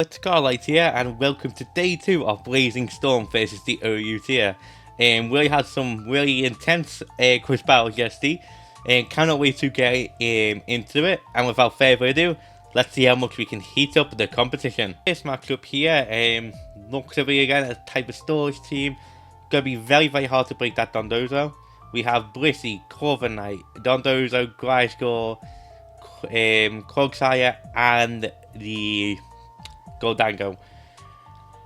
It's Scarlight here, and welcome to day 2 of Blazing Storm versus the OU tier. We had some really intense quiz battles yesterday, and cannot wait to get into it. And without further ado, let's see how much we can heat up the competition. This matchup here looks to be again a type of storage team. Gonna be very hard to break that Dondozo. We have Blissey, Corver Knight, Dondozo, Griscore, Krogsire, and the Goldango.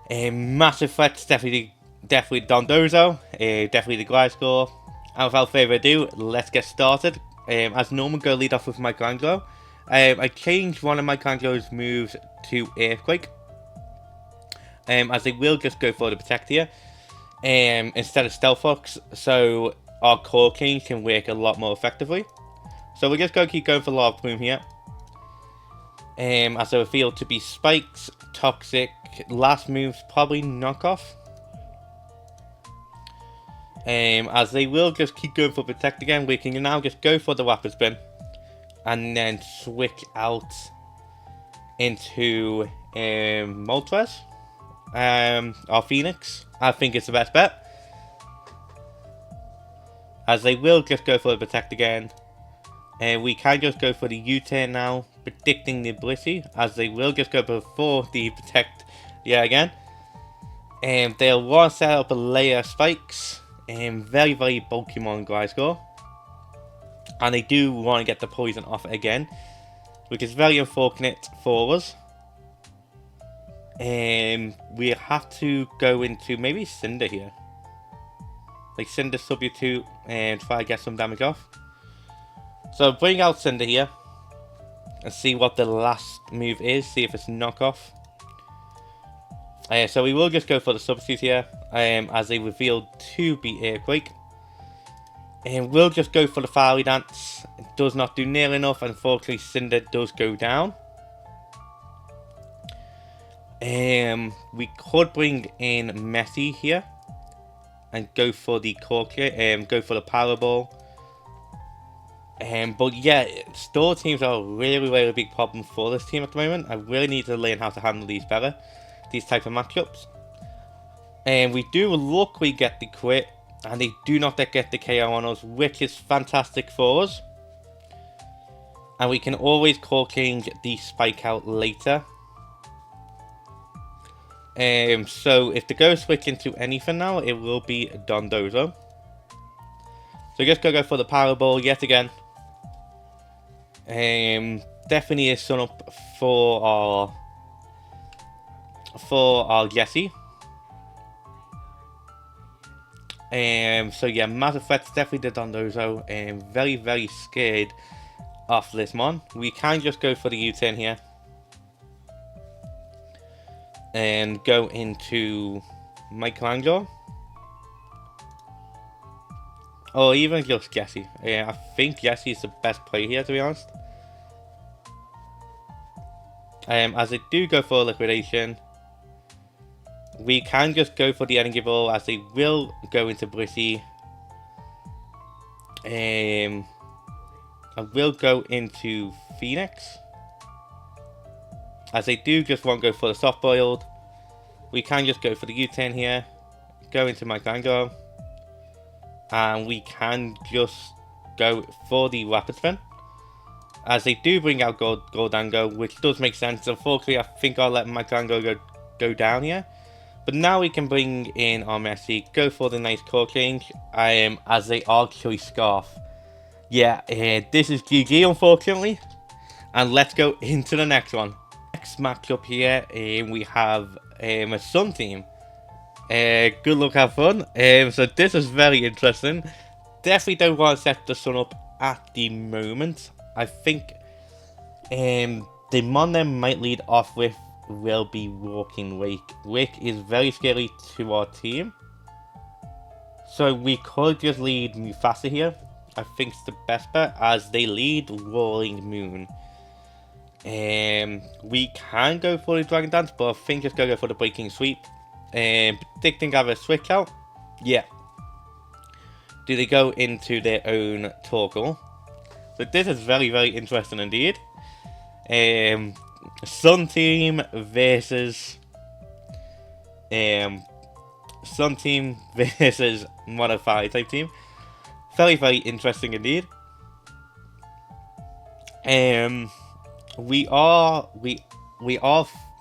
Massive threats, definitely Dondozo, definitely the Gliscor. And without further ado, let's get started. As normal, go lead off with Michelangelo. I changed one of Michelangelo's moves to Earthquake, as they will just go for the Protect here instead of Stealth Fox, so our Core King can work a lot more effectively. So we're just going to keep going for Lava Plume here. As I reveal to be Spikes, Toxic, last move's probably Knockoff. As they will just keep going for Protect again, we can now just go for the Rapid Spin. And then switch out into Moltres. Or Phoenix. I think it's the best bet. As they will just go for the Protect again. And we can just go for the U-turn now, predicting the Blissey, as they will just go for the Protect again. And they'll want to set up a layer of Spikes, and very bulky on Gliscor. And they do want to get the poison off it again, which is very unfortunate for us. And we have to go into maybe Cinder here. Like Cinder sub you 2 and try to get some damage off. So bring out Cinder here and see what the last move is, see if it's Knockoff. So we will just go for the substitute here, as they revealed to be Earthquake. And we'll just go for the Fiery Dance. It does not do near enough, unfortunately Cinder does go down. We could bring in Messi here and go for the go for the Power Ball. But yeah, store teams are a really big problem for this team at the moment. I really need to learn how to handle these better, these type of matchups. And we do luckily get the crit, and they do not get the KO on us, which is fantastic for us. And we can always Core King the Spike out later. So if the go switch into anything now, it will be Dondozo. So just go for the Power Ball yet again. Definitely a Sun Up for our Jessie. So yeah, massive threats, definitely the Dondozo. Very scared of this mon. We can just go for the U-turn here and go into Michelangelo. Or even just Jessie. I think Jessie is the best play here, to be honest. As they do go for liquidation, we can just go for the Energy Ball, as they will go into Blissey. I will go into Phoenix, as they do just want to go for the Soft Boiled. We can just go for the U-turn here, go into Michelangelo. And we can just go for the Rapid Spin, as they do bring out Goldango, which does make sense. Unfortunately, I think I'll let Michelangelo go down here. But now we can bring in our Messi, go for the nice Core King, as they are Choice Scarf. Yeah, this is GG, unfortunately. And let's go into the next one. Next matchup here, we have a Sun team. Good luck, have fun. So this is very interesting. Definitely don't want to set the Sun up at the moment. I think the mon they might lead off with will be Walking Wake. Wake is very scary to our team, so we could just lead Mufasa here. I think it's the best bet, as they lead Rolling Moon. We can go for the Dragon Dance, but I think just go for the Breaking Sweep. Predicting have a switch out. Yeah. Do they go into their own Torkoal? So this is very interesting indeed. Sun Team versus Sun Team versus Modern Fire type team. Very, very interesting indeed. We are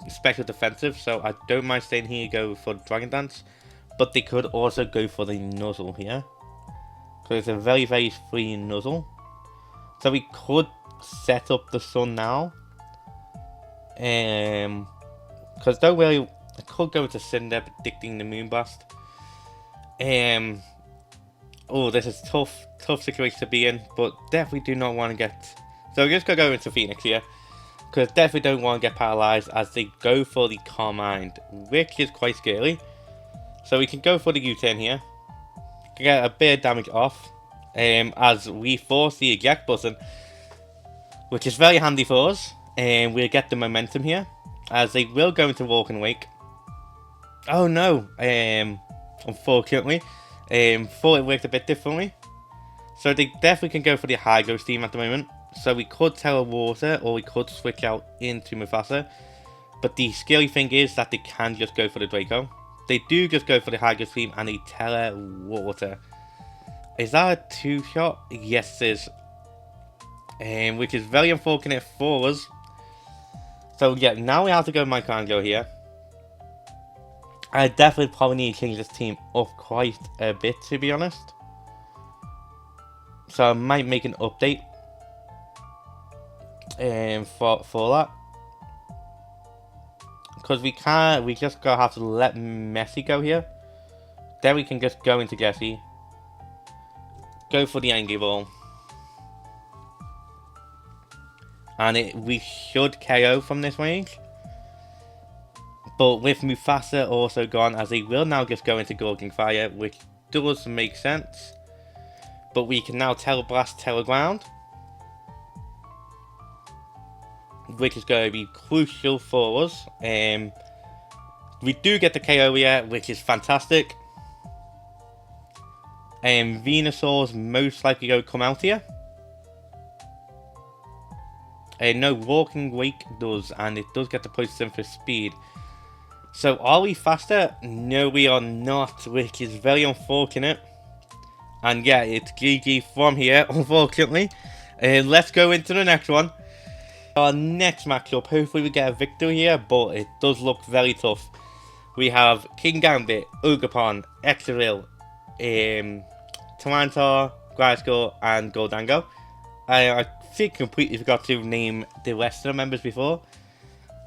special defensive, so I don't mind staying here. Go for the Dragon Dance, but they could also go for the Nuzzle here, because it's a very, very free Nuzzle. So we could set up the Sun now. Because don't really, I could go into Cinder, predicting the Moonblast. Oh, this is tough situation to be in, but definitely do not want to get. So we're just gonna go into Phoenix here, because definitely don't want to get paralyzed as they go for the Calm Mind, which is quite scary. So we can go for the U-turn here, get a bit of damage off, as we force the eject button, which is very handy for us. And we'll get the momentum here, as they will go into Walk and Wake. Oh no, unfortunately, thought it worked a bit differently. So they definitely can go for the Hydro Steam at the moment. So we could Tele Water, or we could switch out into Mufasa. But the scary thing is that they can just go for the Draco. They do just go for the Hydro Steam and the Tele Water. Is that a 2-shot? Yes, it is. Which is very unfortunate for us. So yeah, now we have to go Michelangelo here. I definitely probably need to change this team up quite a bit, to be honest. So I might make an update for that. Because we just gonna have to let Messi go here. Then we can just go into Jesse. Go for the Angry Ball. And we should KO from this range. But with Mufasa also gone, as he will now just go into Gorging Fire, which does make sense. But we can now Teleblast Teleground, which is going to be crucial for us. We do get the KO here, which is fantastic. Venusaur's most likely going to come out here. No, Walking Wake does, and it does get the poison for speed. So, are we faster? No, we are not, which is very unfortunate. And yeah, it's GG from here, unfortunately. Let's go into the next one. Our next matchup, hopefully we get a victory here, but it does look very tough. We have King Gambit, Ogerpon, Excadrill, Tyranitar, Gliscor, and Goldango. I think completely forgot to name the rest of the members before.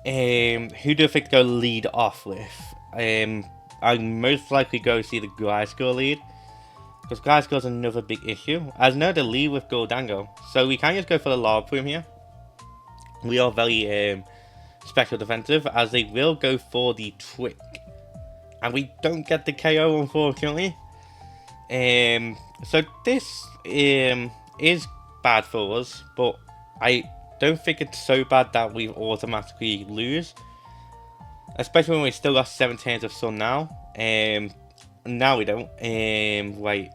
Who do I think to go lead off with? I'd most likely go see the Gliscor lead, because Gliscor is another big issue. I know the lead with Goldango, so we can just go for the Lava Plume here. We are very special defensive, as they will go for the Trick, and we don't get the KO, unfortunately. So this is bad for us, but I don't think it's so bad that we automatically lose, especially when we still got 7 turns of Sun now. Now we don't. Wait.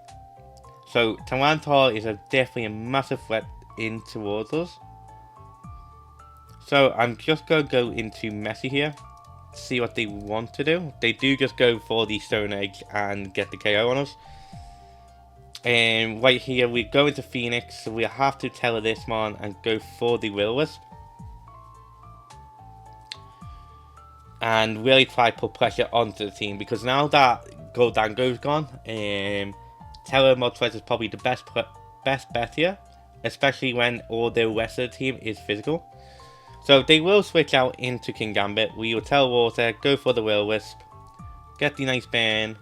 So Tyranitar is definitely a massive threat in towards us. So I'm just gonna go into Messi here, see what they want to do. They do just go for the Stone Egg and get the KO on us. Right here we go into Phoenix, so we have to tell this man and go for the Will-O-Wisp. And really try to put pressure onto the team, because now that Goldango's gone, Terra Moltres is probably the best bet here, especially when all the rest of the team is physical. So they will switch out into King Gambit. We will tell Water, go for the Will-O-Wisp, get the nice burn,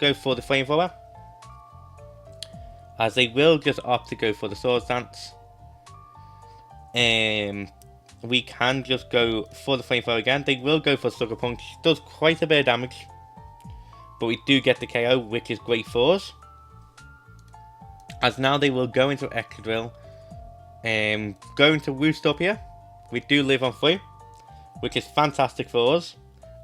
go for the Flamethrower, as they will just opt to go for the Swords Dance. We can just go for the Flamethrower again. They will go for Sucker Punch, does quite a bit of damage, but we do get the KO, which is great for us. As now they will go into Excadrill, go into Roost up here. We do live on 3, which is fantastic for us.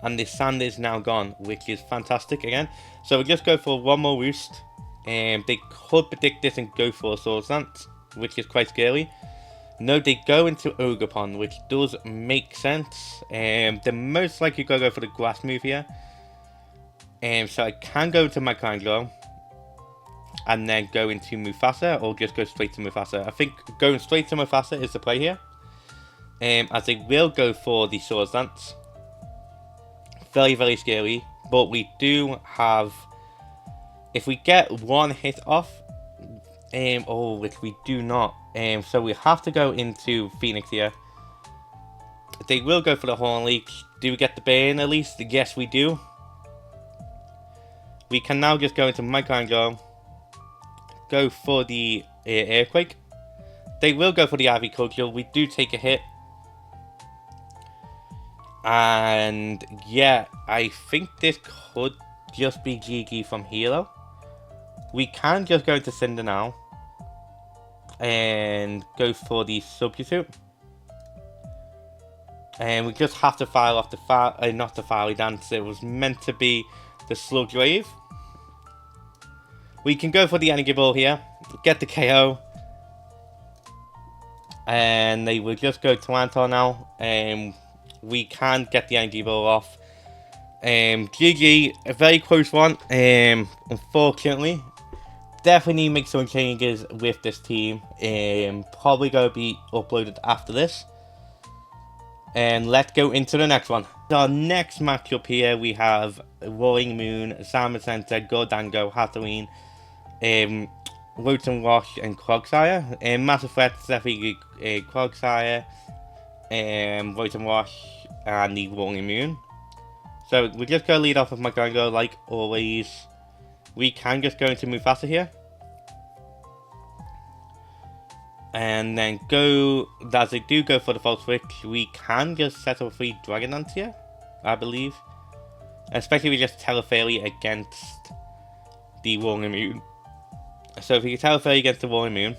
And the sand is now gone, which is fantastic again. So we just go for one more Roost. They could predict this and go for a Swords Dance, which is quite scary. No, they go into Ogre Pond, which does make sense. They're most likely going to go for the grass move here. So I can go into Michelangelo and then go into Mufasa, or just go straight to Mufasa. I think going straight to Mufasa is the play here. As they will go for the Swords Dance. Very, very scary. But we do have... If we get one hit off... which we do not. So we have to go into Phoenix here. They will go for the Horn Leech. Do we get the burn at least? Yes, we do. We can now just go into Michelangelo. Go for the Earthquake. They will go for the Ivy Cudgel. We do take a hit. And yeah, I think this could just be GG from here though. We can just go into Cinder now. And go for the Substitute. And we just have to fire off the not the Fiery Dance. It was meant to be the Sludge Wave. We can go for the Energy Ball here. Get the KO. And they will just go to Anton now. We can get the Energy Ball off. GG, a very close one. Unfortunately. Definitely need to make some changes with this team. Probably going to be uploaded after this. And let's go into the next one. Our next matchup here, we have Roaring Moon, Salmon Center, Gordango, Hatterene, Rotom Wash, and Clogsire. Massive threats, definitely Clogsire, Rotom Wash, and the Roaring Moon. So we're just going to lead off with Michelangelo like always. We can just go into Mufasa here. And then go, as they do go for the False Switch, we can just set up 3 Dragon Dance here, I believe. Especially if we just Telefairy against the Roaring Moon. So if we can Telefairy against the Roaring Moon,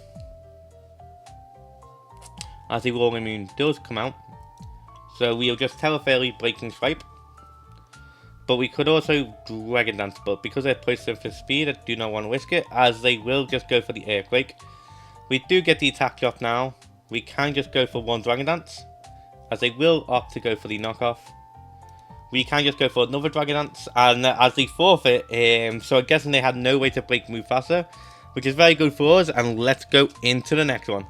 as the Roaring Moon does come out. So we'll just Telefairy, Breaking Stripe. But we could also Dragon Dance, but because they're placed for speed, I do not want to risk it, as they will just go for the Earthquake. We do get the attack drop now. We can just go for 1 Dragon Dance, as they will opt to go for the knockoff. We can just go for another Dragon Dance, and as they forfeit, so I'm guessing they had no way to break Mufasa, which is very good for us, and let's go into the next one.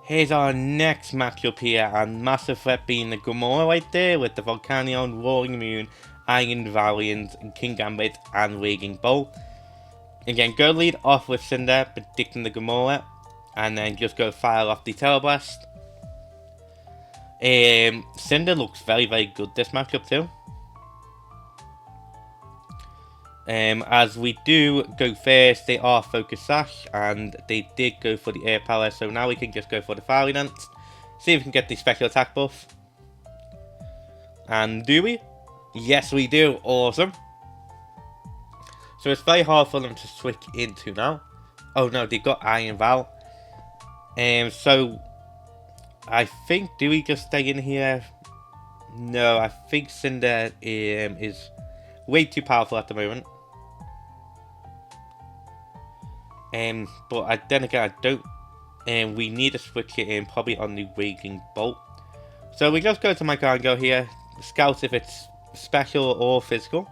Here's our next matchup here, and massive threat being the Gamora right there, with the Volcanion, Roaring Moon, Iron Valiant, King Gambit, and Raging Bolt. Again, go lead off with Cinder, predicting the Gamora, and then just go fire off the Teleblast. Cinder looks very, very good this matchup too. As we do go first, they are Focus Sash, and they did go for the Air Power, so now we can just go for the Fiery Dance, see if we can get the special attack buff. And do we? Yes, we do. Awesome. So it's very hard for them to switch into now. Oh no, they got Iron Val. So I think, do we just stay in here? No, I think Cinder is way too powerful at the moment. But then again, I don't. We need to switch it in probably on the Raging Bolt. So we just go to Michelangelo here, scout if it's special or physical,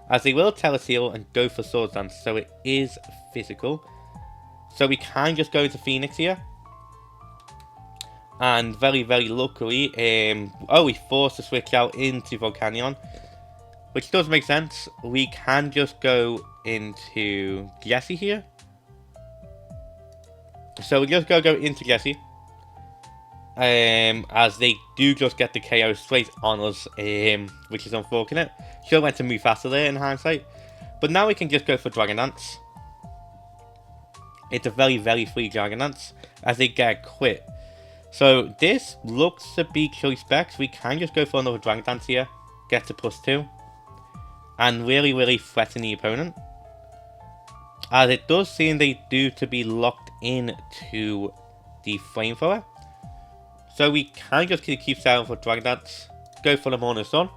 as they will Teleseal and go for Swords Dance, so it is physical. So we can just go into Phoenix here. And very, very luckily, we forced to switch out into Volcanion, which does make sense. We can just go into Jesse here. So we just go into Jesse. As they do just get the KO straight on us, which is unfortunate. Should have went to Mufasa there in hindsight. But now we can just go for Dragon Dance. It's a very, very free Dragon Dance, as they get quit. So this looks to be choice specs. We can just go for another Dragon Dance here. Get to +2. and really threaten the opponent. As it does seem they do to be locked into the flamethrower. So we can just keep setting for Dragon Dance, go for the Morning Sun.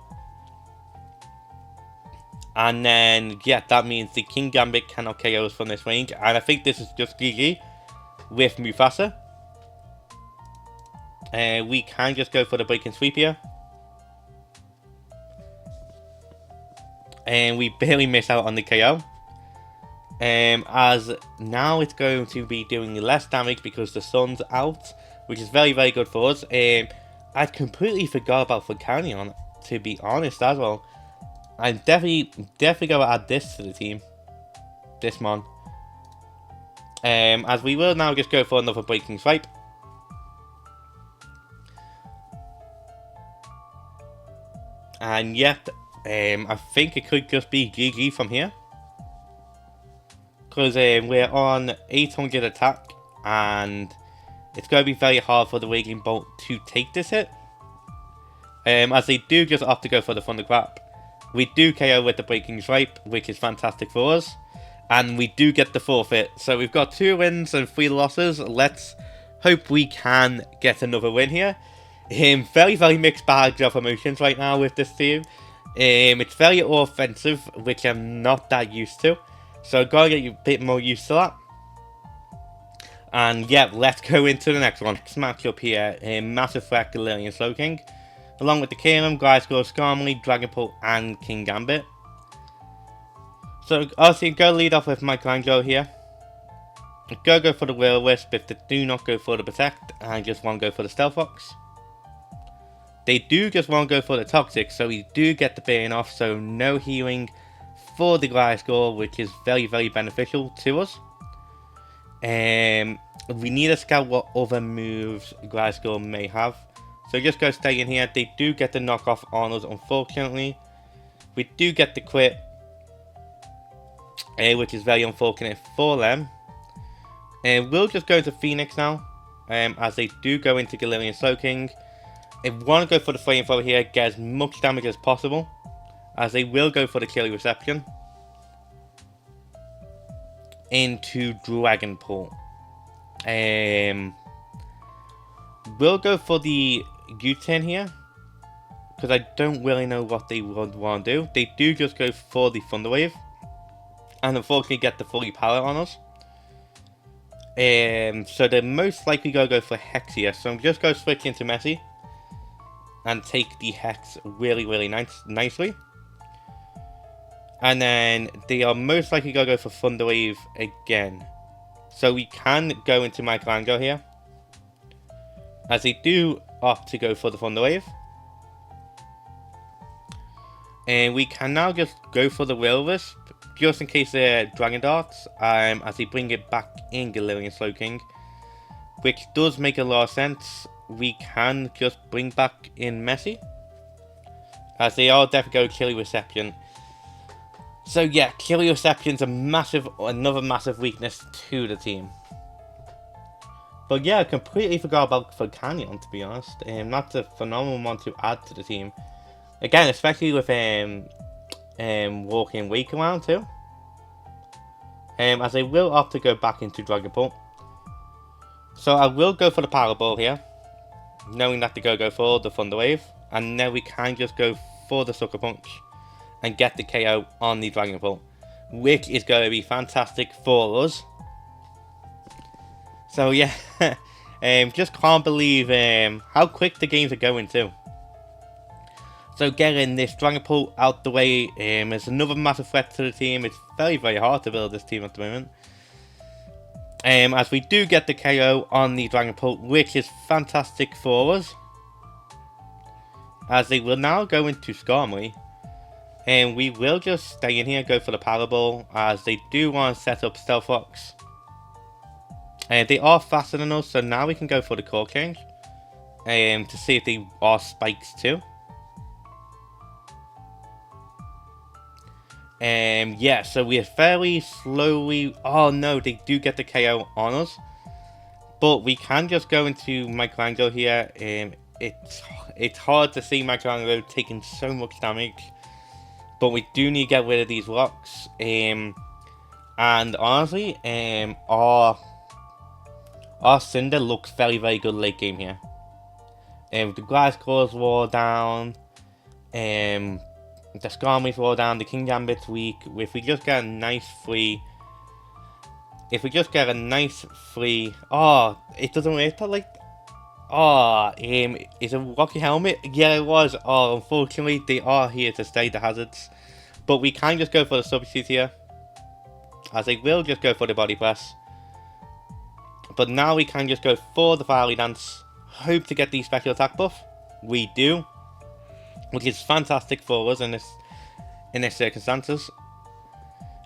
And then, yeah, that means the King Gambit cannot KO us from this range. And I think this is just GG with Mufasa. We can just go for the Breaking Sweep here. And we barely miss out on the KO. As now it's going to be doing less damage because the sun's out, which is very good for us. I completely forgot about Vulcanion, to be honest, as well. I'm definitely gonna add this to the team, this mon. As we will now just go for another Breaking Swipe. And yet, I think it could just be GG from here. Because we're on 800 attack, and it's going to be very hard for the Raging Bolt to take this hit. As they do just opt to go for the Thunderclap. We do KO with the Breaking Swipe, which is fantastic for us. And we do get the forfeit. So we've got 2 wins and 3 losses. Let's hope we can get another win here. Very mixed bag of emotions right now with this team. It's very offensive, which I'm not that used to. So I've got to get a bit more used to that. And yeah, let's go into the next one. Next matchup here, Massive Threat, Galarian Slowking. Along with the Kingdom, Gliscor, Skarmory, Dragapult, and King Gambit. So obviously go lead off with Michelangelo here. Go for the Will-O-Wisp if they do not go for the Protect and just want to go for the Stealth Fox. They do just want to go for the Toxic, so we do get the burn off, so no healing for the Gliscor, which is very beneficial to us. We need to scout what other moves Gliscor may have. So just go stay in here. They do get the knockoff on us, unfortunately. We do get the crit, which is very unfortunate for them. We'll just go to Phoenix now, as they do go into Galarian Slowking. If we want to go for the Flamethrower here, get as much damage as possible, as they will go for the Chilly Reception into Dragapult. We'll go for the U-turn here, because I don't really know what they would want to do. They do just go for the Thunder Wave, and unfortunately get the fully power on us. So they're most likely going to go for Hex here, so I'm just going to switch into Messi and take the Hex really nicely. And then they are most likely going to go for Thunder Wave again. So we can go into Michelangelo here, as they do opt to go for the Thunder Wave. And we can now just go for the Will-O-Wisp, just in case they're Dragon Darts, as they bring it back in Galarian Slowking, which does make a lot of sense. We can just bring back in Messi, as they are definitely going Chilly Reception. So yeah, Chilly Reception's another massive weakness to the team. But yeah, I completely forgot about Vulcanion, to be honest. That's a phenomenal one to add to the team. Again, especially with walking weak around too. As they will opt to go back into Dragapult. So I will go for the Power Ball here, knowing that they go for the Thunder Wave. And then we can just go for the Sucker Punch and get the KO on the Dragapult, which is going to be fantastic for us. So yeah, just can't believe how quick the games are going too. So getting this Dragapult out the way is another massive threat to the team. It's very hard to build this team at the moment. As we do get the KO on the Dragapult, which is fantastic for us. As they will now go into Skarmory. And we will just stay in here, go for the Power Ball, as they do want to set up Stealth Fox. They are faster than us, so now we can go for the Core Change. To see if they are spikes too. Yeah, so we are fairly slowly... Oh no, they do get the KO on us. But we can just go into Michelangelo here. It's hard to see Michelangelo taking so much damage. But we do need to get rid of these rocks. And honestly, our Cinder looks very, very good late game here. The Glass Claws wore down. The Skarmory's wore down. The King Gambit's weak. If we just get a nice free... Oh, it doesn't work that like... Oh, is it Rocky Helmet? Yeah, it was. Oh, unfortunately, they are here to stay, the hazards. But we can just go for the substitute here. As they will just go for the body press. But now we can just go for the Fiery Dance. Hope to get the special attack buff. We do. Which is fantastic for us in this circumstances.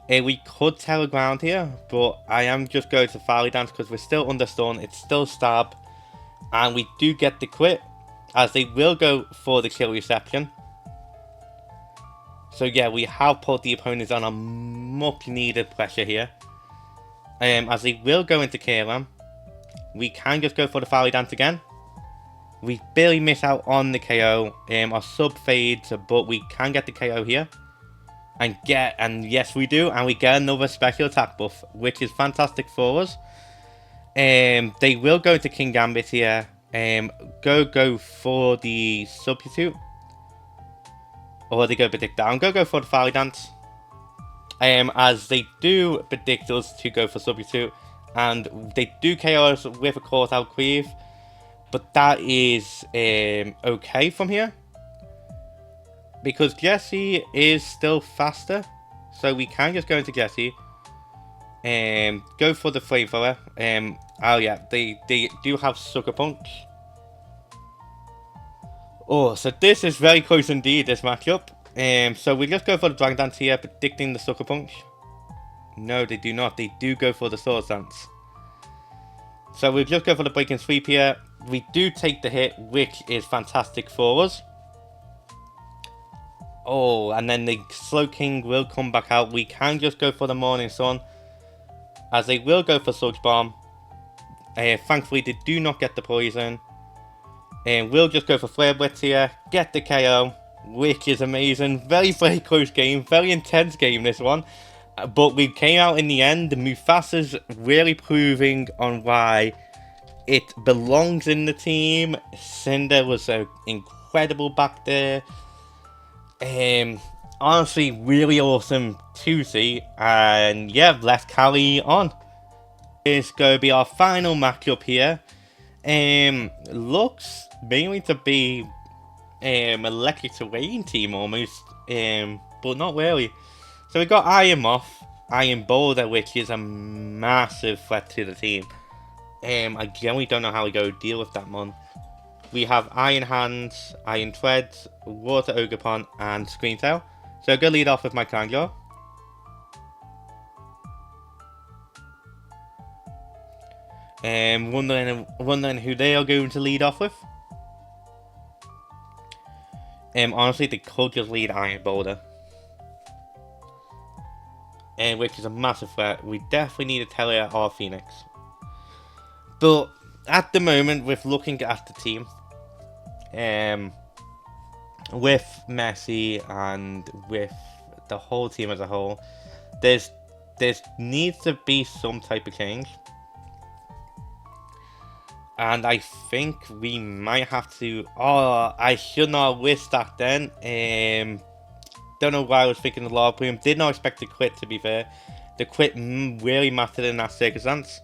We could Terror Ground here. But I am just going to Fiery Dance because we're still under stun. It's still stab. And we do get the crit. As they will go for the kill reception. So yeah, we have put the opponents on a much needed pressure here. As they will go into KLM. We can just go for the Fiery Dance again. We barely miss out on the KO. Our sub fades, but we can get the KO here. And yes we do. And we get another special attack buff, which is fantastic for us. They will go to King Gambit here. Go for the substitute. Or they go predict that. I'm going to go for the Fiery Dance. As they do predict us to go for substitute. And they do KO us with a caught out cleave. But that is okay from here. Because Jesse is still faster. So we can just go into Jesse. Go for the flamethrower. Oh yeah, they do have Sucker Punch. Oh, so this is very close indeed, this matchup. So we just go for the Dragon Dance here, predicting the Sucker Punch. No, they do not. They do go for the Sword Dance. So we just go for the Break and Sweep here. We do take the hit, which is fantastic for us. Oh, and then the Slow King will come back out. We can just go for the Morning Sun. As they will go for Surge Bomb. Thankfully, they do not get the poison. And we'll just go for Flare Blitz here. Get the KO, which is amazing. Very, very close game. Very intense game, this one. But we came out in the end. Mufasa's really proving on why it belongs in the team. Cinder was so incredible back there. Honestly, really awesome to see. And yeah, let's carry on. It's going to be our final matchup here. Looks mainly to be Electric Terrain team almost. But not really. So we got Iron Moth, Iron Boulder, which is a massive threat to the team. I generally don't know how we go deal with that one. We have Iron Hands, Iron Threads, Water Ogerpon, and Screamtail. So I'm going to lead off with my Kangor. Wondering who they are going to lead off with. Honestly, they could just lead Iron Boulder. Which is a massive threat. We definitely need a Telia or Phoenix. But at the moment, with looking at the team, with Messi and with the whole team as a whole, there needs to be some type of change. And I think we might have to... Oh, I should not have wished that then. Don't know why I was thinking the Lava Plume. Did not expect the crit, to be fair. The crit really mattered in that circumstance.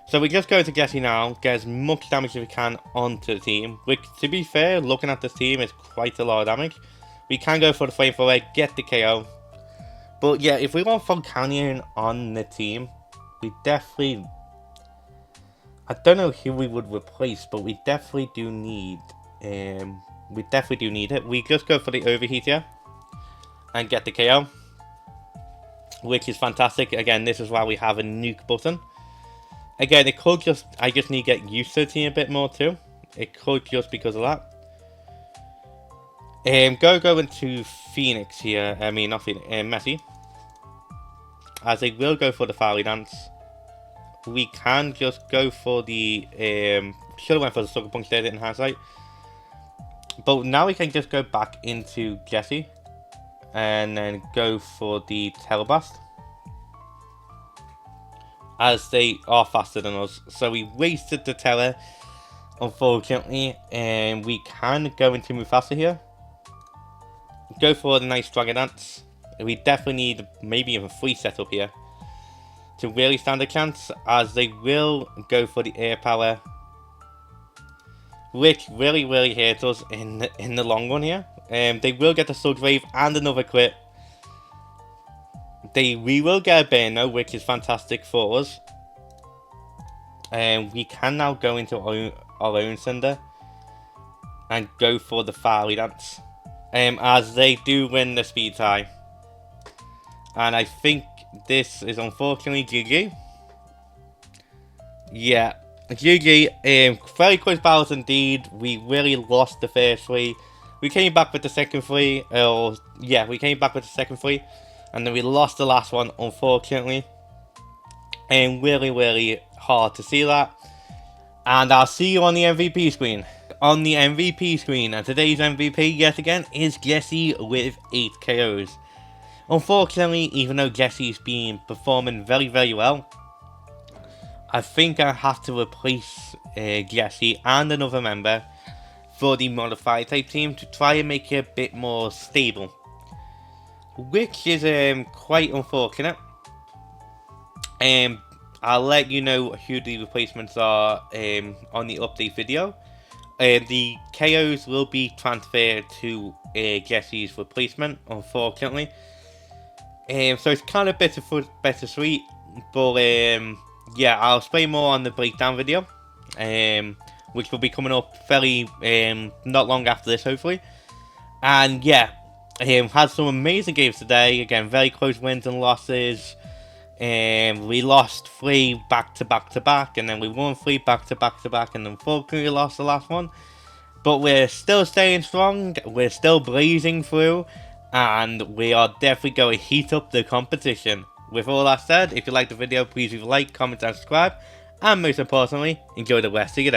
So we just go to Jesse now. Get as much damage as we can onto the team. Which, to be fair, looking at this team, is quite a lot of damage. We can go for the Flamethrower, get the KO. But yeah, if we want Volcanion on the team, we definitely... I don't know who we would replace, but we definitely do need... it. We just go for the Overheat here. And get the KO. Which is fantastic. Again, this is why we have a nuke button. Again, it could just... I just need to get used to the team a bit more too. It could just because of that. Go into Phoenix here. I mean, not Phoenix. Messi. As they will go for the Fiery Dance. We can just go for the... should have went for the Sucker Punch there in hindsight. But now we can just go back into Jesse. and then go for the Teleblast, as they are faster than us. So we wasted the Tele, unfortunately, and we can go into Mufasa here. Go for the nice Dragon Dance. We definitely need maybe even 3 setup here to really stand a chance, as they will go for the Air Power, which really hurts us in the long run here. They will get the Sludge Wave and another crit. We will get a Burn, which is fantastic for us. We can now go into our own Cinder and go for the Fiery Dance, as they do win the speed tie. And I think this is unfortunately GG. Yeah, GG. Very close battles indeed. We really lost the first 3. We came back with the second 3. We came back with the second 3. And then we lost the last one, unfortunately. And really hard to see that. And I'll see you on the MVP screen. On the MVP screen, and today's MVP yet again is Jesse with 8 KOs. Unfortunately, even though Jesse's been performing very well, I think I have to replace Jesse and another member for the modified type team to try and make it a bit more stable, which is quite unfortunate. I'll let you know who the replacements are on the update video. The KOs will be transferred to Jesse's replacement, unfortunately. So it's kind of bittersweet, but yeah, I'll explain more on the breakdown video, which will be coming up very not long after this, hopefully. And yeah, had some amazing games today. Again, very close wins and losses. We lost 3 back to back, and then we won 3 back to back, and unfortunately lost the last one. But we're still staying strong. We're still blazing through. And we are definitely going to heat up the competition. With all that said, if you liked the video, please leave a like, comment and subscribe. And most importantly, enjoy the rest of your day.